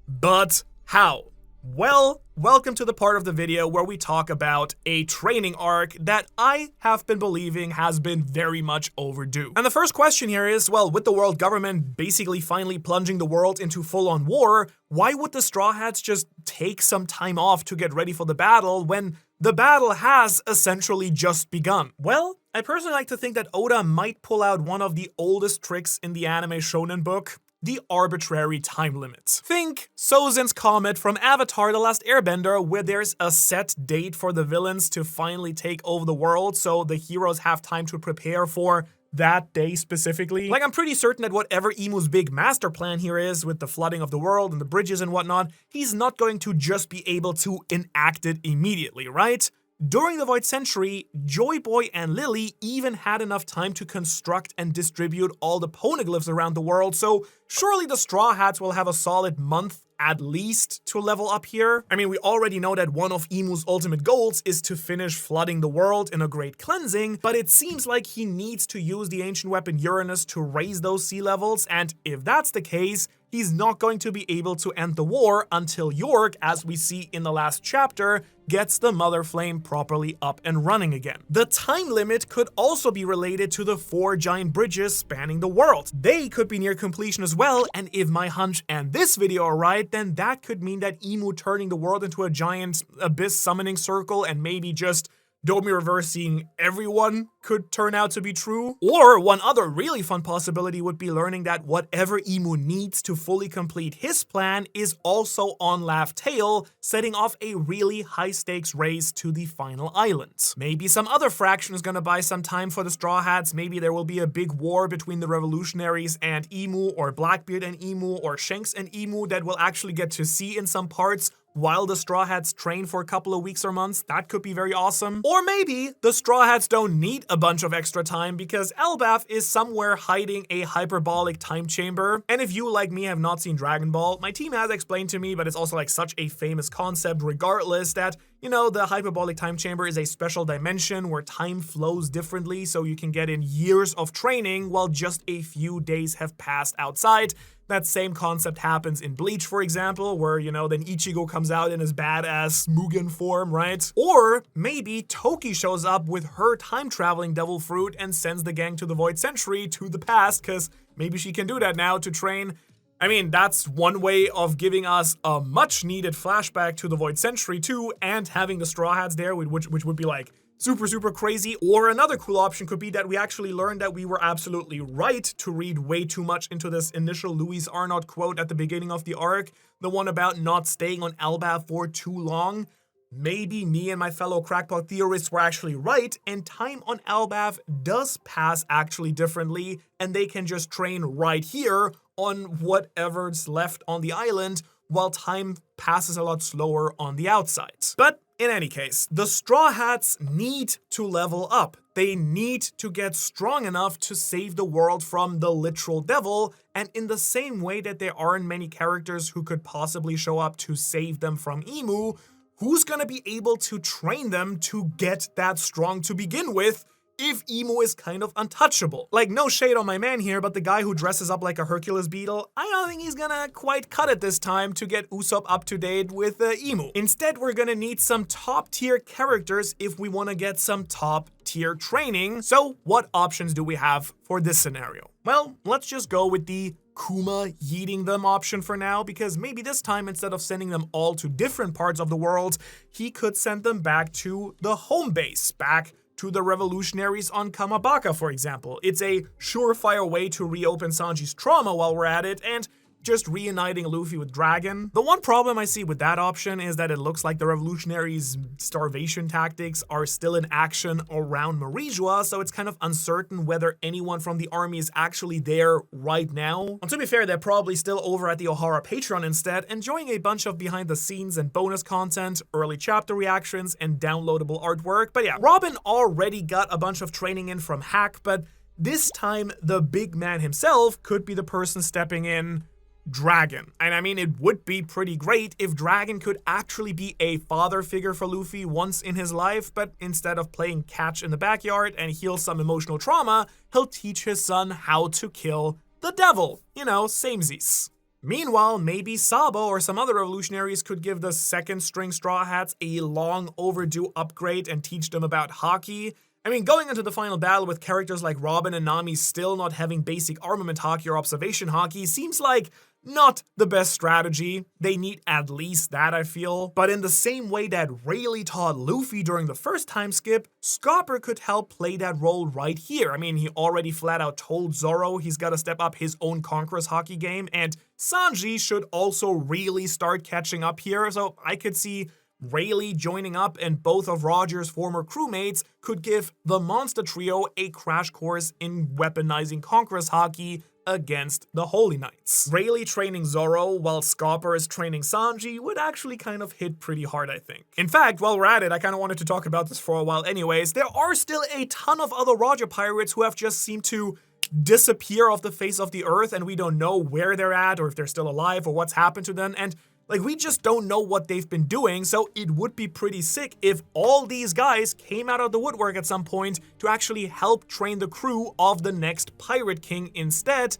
but how? Well, welcome to the part of the video where we talk about a training arc that I have been believing has been very much overdue. And the first question here is, well, with the world government basically finally plunging the world into full-on war, why would the Straw Hats just take some time off to get ready for the battle when the battle has essentially just begun? Well, I personally like to think that Oda might pull out one of the oldest tricks in the anime shonen book: the arbitrary time limit. Think Sozin's Comet from Avatar: The Last Airbender, where there's a set date for the villains to finally take over the world, so the heroes have time to prepare for that day specifically. Like, I'm pretty certain that whatever Imu's big master plan here is, with the flooding of the world and the bridges and whatnot, he's not going to just be able to enact it immediately, right? During the Void Century, Joy Boy and Lily even had enough time to construct and distribute all the poneglyphs around the world, so surely the Straw Hats will have a solid month at least to level up here. I mean, we already know that one of Imu's ultimate goals is to finish flooding the world in a great cleansing, but it seems like he needs to use the ancient weapon Uranus to raise those sea levels, and if that's the case, he's not going to be able to end the war until York, as we see in the last chapter, gets the Mother Flame properly up and running again. The time limit could also be related to the 4 giant bridges spanning the world. They could be near completion as well, and if my hunch and this video are right, then that could mean that Imu turning the world into a giant abyss summoning circle and maybe just Domi reversing everyone could turn out to be true. Or one other really fun possibility would be learning that whatever Imu needs to fully complete his plan is also on Laugh Tale, setting off a really high-stakes race to the final island. Maybe some other fraction is gonna buy some time for the Straw Hats. Maybe there will be a big war between the revolutionaries and Imu, or Blackbeard and Imu, or Shanks and Imu that we'll actually get to see in some parts while the Straw Hats train for a couple of weeks or months. That could be very awesome. Or maybe the Straw Hats don't need a bunch of extra time because Elbaf is somewhere hiding a hyperbolic time chamber. And if you, like me, have not seen Dragon Ball, my team has explained to me, but it's also like such a famous concept regardless, that, you know, the hyperbolic time chamber is a special dimension where time flows differently, so you can get in years of training while just a few days have passed outside. That same concept happens in Bleach, for example, where, you know, then Ichigo comes out in his badass Mugen form, right? Or maybe Toki shows up with her time-traveling devil fruit and sends the gang to the Void Century to the past, because maybe she can do that now to train. I mean, that's one way of giving us a much-needed flashback to the Void Century too, and having the Straw Hats there, which would be like super crazy. Or another cool option could be that we actually learned that we were absolutely right to read way too much into this initial Louis Arnott quote at the beginning of the arc, the one about not staying on Elbaf for too long. Maybe me and my fellow crackpot theorists were actually right, and time on Elbaf does pass actually differently, and they can just train right here on whatever's left on the island, while time passes a lot slower on the outside. But in any case, the Straw Hats need to level up. They need to get strong enough to save the world from the literal devil, and in the same way that there aren't many characters who could possibly show up to save them from Imu, who's gonna be able to train them to get that strong to begin with if Imu is kind of untouchable. Like, no shade on my man here, but the guy who dresses up like a Hercules beetle, I don't think he's gonna quite cut it this time to get Usopp up to date with Imu. Instead, we're gonna need some top tier characters if we wanna get some top tier training. So what options do we have for this scenario? Well, let's just go with the Kuma yeeting them option for now, because maybe this time, instead of sending them all to different parts of the world, he could send them back to the home base, back to the revolutionaries on Kamabaka, for example. It's a surefire way to reopen Sanji's trauma while we're at it, and just reuniting Luffy with Dragon. The one problem I see with that option is that it looks like the revolutionaries' starvation tactics are still in action around Marijua, so it's kind of uncertain whether anyone from the army is actually there right now. And to be fair, they're probably still over at the Ohara Patreon instead, enjoying a bunch of behind the scenes and bonus content, early chapter reactions, and downloadable artwork. But yeah, Robin already got a bunch of training in from Hack, but this time the big man himself could be the person stepping in, Dragon. And I mean, it would be pretty great if Dragon could actually be a father figure for Luffy once in his life, but instead of playing catch in the backyard and heal some emotional trauma, he'll teach his son how to kill the devil. You know, samesies. Meanwhile, maybe Sabo or some other revolutionaries could give the second string Straw Hats a long overdue upgrade and teach them about hockey. I mean, going into the final battle with characters like Robin and Nami still not having basic armament hockey or observation hockey seems like not the best strategy. They need at least that, I feel. But in the same way that Rayleigh taught Luffy during the first time skip, Scopper could help play that role right here. I mean, he already flat out told Zoro he's gotta step up his own Conqueror's hockey game, and Sanji should also really start catching up here, so I could see Rayleigh joining up, and both of Roger's former crewmates could give the Monster Trio a crash course in weaponizing Conqueror's hockey against the Holy Knights. Rayleigh training Zoro while Scopper is training Sanji would actually kind of hit pretty hard, I think. In fact, while we're at it, I kind of wanted to talk about this for a while anyways. There are still a ton of other Roger pirates who have just seemed to disappear off the face of the earth, and we don't know where they're at or if they're still alive or what's happened to them, and like, we just don't know what they've been doing, so it would be pretty sick if all these guys came out of the woodwork at some point to actually help train the crew of the next Pirate King instead.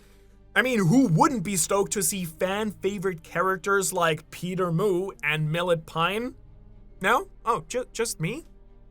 I mean, who wouldn't be stoked to see fan-favorite characters like Peter Moo and Millet Pine? No? Oh, just me?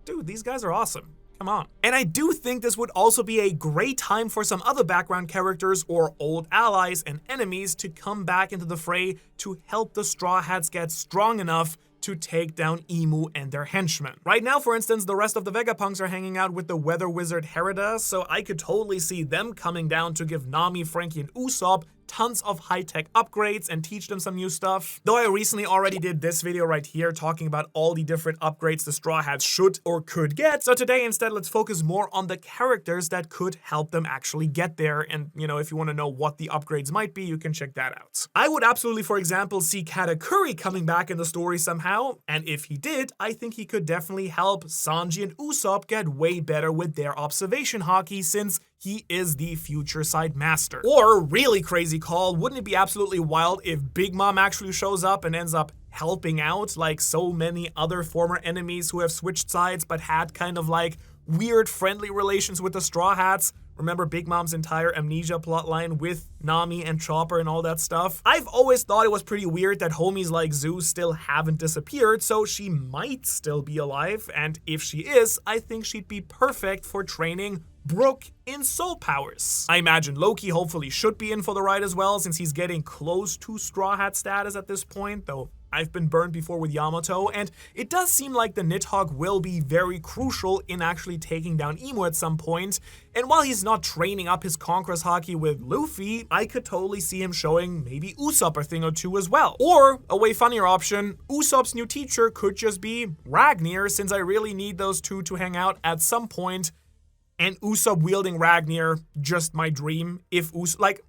Dude, these guys are awesome. Come on. And I do think this would also be a great time for some other background characters or old allies and enemies to come back into the fray to help the Straw Hats get strong enough to take down Imu and their henchmen. Right now, for instance, the rest of the Vegapunks are hanging out with the weather wizard Herida, so I could totally see them coming down to give Nami, Frankie, and Usopp tons of high-tech upgrades and teach them some new stuff. Though I recently already did this video right here talking about all the different upgrades the Straw Hats should or could get, so today instead let's focus more on the characters that could help them actually get there, and you know, if you want to know what the upgrades might be, you can check that out. I would absolutely, for example, see Katakuri coming back in the story somehow, and if he did, I think he could definitely help Sanji and Usopp get way better with their observation hockey, since he is the future side master. Or, really crazy call, wouldn't it be absolutely wild if Big Mom actually shows up and ends up helping out like so many other former enemies who have switched sides but had kind of like weird friendly relations with the Straw Hats? Remember Big Mom's entire amnesia plotline with Nami and Chopper and all that stuff? I've always thought it was pretty weird that homies like Zeus still haven't disappeared, so she might still be alive, and if she is, I think she'd be perfect for training Brook in soul powers. I imagine Loki hopefully should be in for the ride as well, since he's getting close to Straw Hat status at this point, though I've been burned before with Yamato, and it does seem like the Nidhogg will be very crucial in actually taking down Imu at some point, and while he's not training up his Conqueror's hockey with Luffy, I could totally see him showing maybe Usopp a thing or two as well. Or, a way funnier option, Usopp's new teacher could just be Ragnir, since I really need those two to hang out at some point, and Usopp wielding Ragnir, just my dream. If Usopp, like,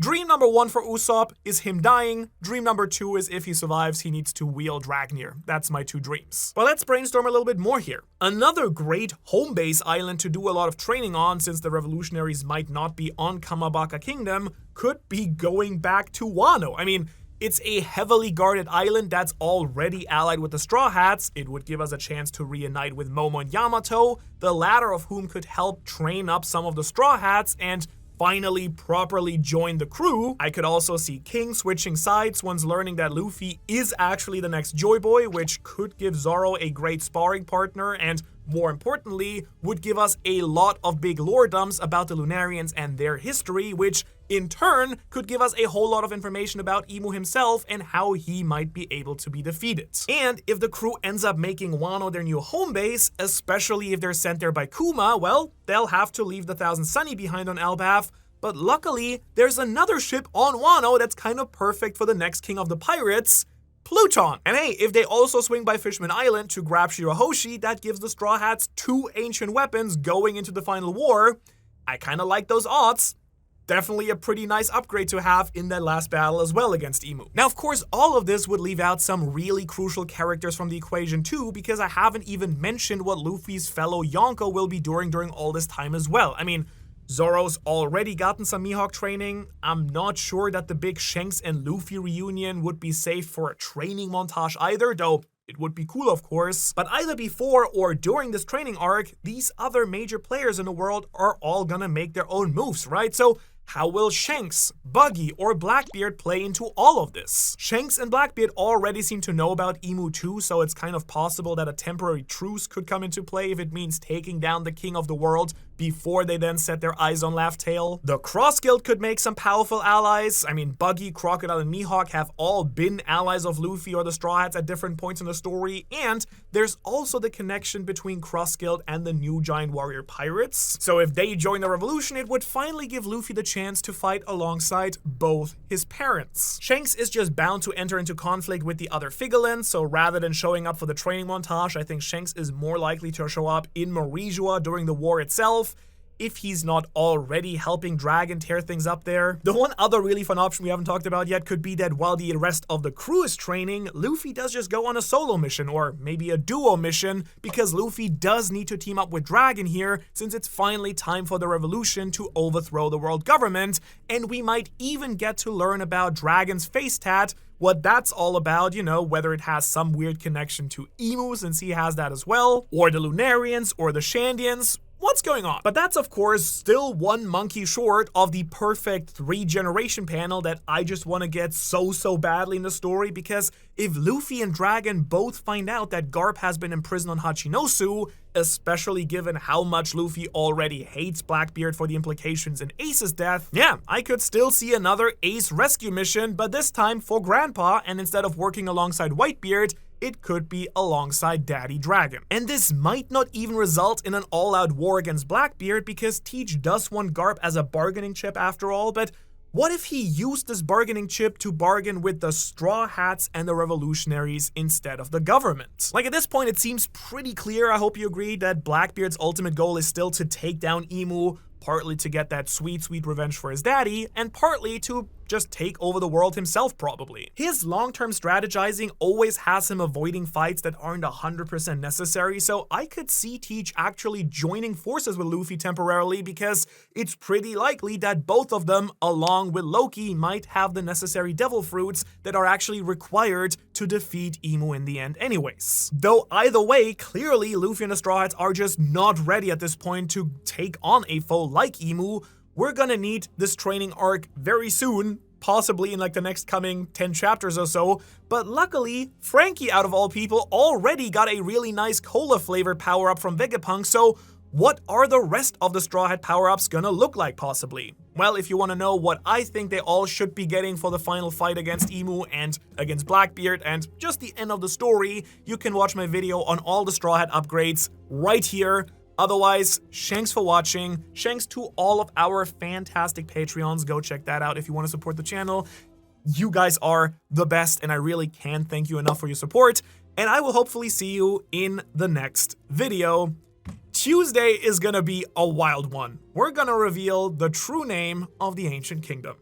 dream number one for Usopp is him dying. Dream number two is if he survives, he needs to wield Ragnir. That's my two dreams. But let's brainstorm a little bit more here. Another great home base island to do a lot of training on, since the revolutionaries might not be on Kamabaka Kingdom, could be going back to Wano. I mean, It's a heavily guarded island that's already allied with the Straw Hats. It would give us a chance to reunite with Momo and Yamato, the latter of whom could help train up some of the Straw Hats and finally properly join the crew. I could also see King switching sides once learning that Luffy is actually the next Joy Boy, which could give Zoro a great sparring partner and, more importantly, would give us a lot of big lore dumps about the Lunarians and their history, which in turn could give us a whole lot of information about Imu himself and how he might be able to be defeated. And if the crew ends up making Wano their new home base, especially if they're sent there by Kuma, well, they'll have to leave the Thousand Sunny behind on Elbaf. But luckily, there's another ship on Wano that's kind of perfect for the next king of the pirates, Pluton. And hey, if they also swing by Fishman Island to grab Shirahoshi, that gives the Straw Hats 2 ancient weapons going into the final war. I kind of like those odds. Definitely a pretty nice upgrade to have in that last battle as well against Imu. Now, of course, all of this would leave out some really crucial characters from the equation too, because I haven't even mentioned what Luffy's fellow Yonko will be doing during all this time as well. I mean, Zoro's already gotten some Mihawk training. I'm not sure that the big Shanks and Luffy reunion would be safe for a training montage either, though it would be cool, of course. But either before or during this training arc, these other major players in the world are all gonna make their own moves, right? So how will Shanks, Buggy, or Blackbeard play into all of this? Shanks and Blackbeard already seem to know about Imu too, so it's kind of possible that a temporary truce could come into play if it means taking down the king of the world before they then set their eyes on Laugh Tale. The Cross Guild could make some powerful allies. I mean, Buggy, Crocodile, and Mihawk have all been allies of Luffy or the Straw Hats at different points in the story, and there's also the connection between Cross Guild and the new Giant Warrior Pirates. So if they join the revolution, it would finally give Luffy the chance to fight alongside both his parents. Shanks is just bound to enter into conflict with the other Figurines, so rather than showing up for the training montage, I think Shanks is more likely to show up in Marijua during the war itself, if he's not already helping Dragon tear things up there. The one other really fun option we haven't talked about yet could be that while the rest of the crew is training, Luffy does just go on a solo mission, or maybe a duo mission, because Luffy does need to team up with Dragon here, since it's finally time for the revolution to overthrow the world government, and we might even get to learn about Dragon's face tat, what that's all about, you know, whether it has some weird connection to Imu since he has that as well, or the Lunarians, or the Shandians. What's going on? But that's, of course, still one monkey short of the perfect 3-generation panel that I just want to get so badly in the story, because if Luffy and Dragon both find out that Garp has been imprisoned on Hachinosu, especially given how much Luffy already hates Blackbeard for the implications in Ace's death, yeah, I could still see another Ace rescue mission, but this time for Grandpa, and instead of working alongside Whitebeard, it could be alongside Daddy Dragon. And this might not even result in an all-out war against Blackbeard, because Teach does want Garp as a bargaining chip after all, but what if he used this bargaining chip to bargain with the Straw Hats and the revolutionaries instead of the government? Like, at this point, it seems pretty clear, I hope you agree, that Blackbeard's ultimate goal is still to take down Imu, partly to get that sweet revenge for his daddy, and partly to just take over the world himself, probably. His long-term strategizing always has him avoiding fights that aren't 100% necessary, so I could see Teach actually joining forces with Luffy temporarily, because it's pretty likely that both of them, along with Loki, might have the necessary devil fruits that are actually required to defeat Imu in the end anyways. Though either way, clearly Luffy and the Straw Hats are just not ready at this point to take on a foe like Imu. We're gonna need this training arc very soon, possibly in like the next coming 10 chapters or so, but luckily, Frankie, out of all people, already got a really nice cola flavored power-up from Vegapunk, so what are the rest of the Straw Hat power-ups gonna look like, possibly? Well, if you want to know what I think they all should be getting for the final fight against Imu and against Blackbeard and just the end of the story, you can watch my video on all the Straw Hat upgrades right here. Otherwise, Shanks for watching. Shanks to all of our fantastic Patreons. Go check that out if you want to support the channel. You guys are the best, and I really can't thank you enough for your support. And I will hopefully see you in the next video. Tuesday is gonna be a wild one. We're gonna reveal the true name of the Ancient Kingdom.